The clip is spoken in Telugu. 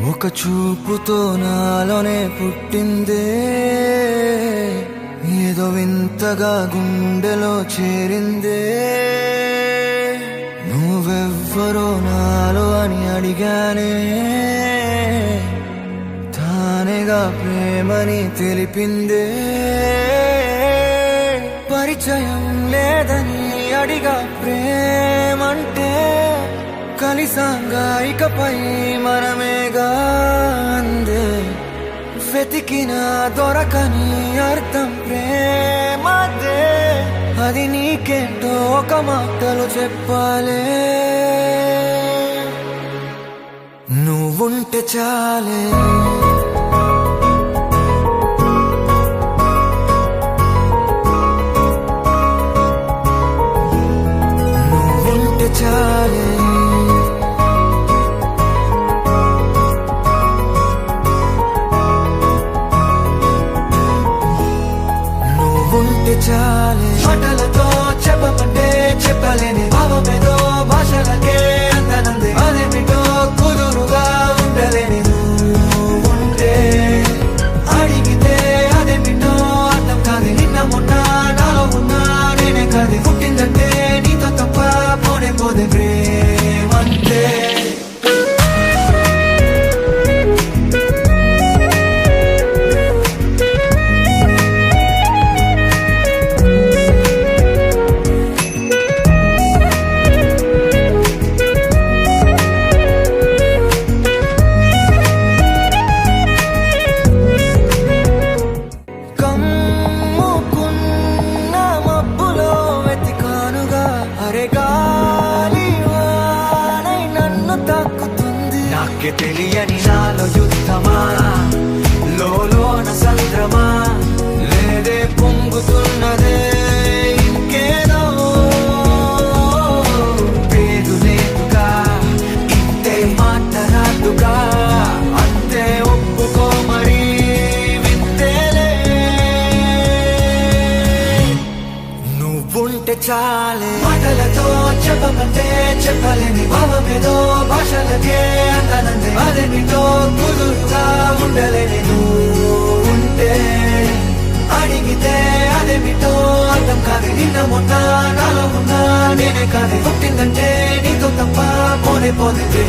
ఒక చూపుతో నాలోనే పుట్టిందే, ఏదో వింతగా గుండెలో చేరిందే. నువ్వెవ్వరో నాలో అని అడిగానే, తానేగా ప్రేమని తెలిపిందే. పరిచయం లేదని అడిగా ప్రేమంటే, కలిసాంగా ఇకపై మనమేగా అందే. వెతికిన దొరకని అర్థం ప్రేమదే, అది నీకేంటో ఒక మాటలు చెప్పాలే. నువ్వుంటే చాలే, నువ్వుంటే చాలే, ఉంటే చాలే. మాటలతో చెప్పమంటే చెప్పలేని భావమేదో భాషలకే అందనందే. అదేమిటో కుదురుగా ఉండలేని ఉంటే, అడిగితే అదేమిటో అర్థం కాదు. నిన్న మొన్న నాలో ఉన్నా నేనే కాదు. పుట్టిందంటే నీతో తప్ప పోనే పోదే ప్రేమంటే. నాకే తెలియని నాలో యుద్ధమా, లోన సంద్రమా, లేదే పొంగుతున్నదే ఇంకేదో. పేరు లేదుగా, ఇంతే మాట రాదుగా, అంతే ఒప్పుకో మరి వింతేలే. నువ్వుంటే చాలే. మాటలతో చెప్పమంటే చెప్పలేని భావమేదో భాషలకే అందనందే. అదేమిటో కుదురుగా ఉండలేని ఉంటే, అడిగితే అదేమిటో అర్థం కాదు. నిన్న మొన్న నాలో ఉన్నా నేనే కాదు. పుట్టిందంటే నీతో తప్ప పోనే పోదే.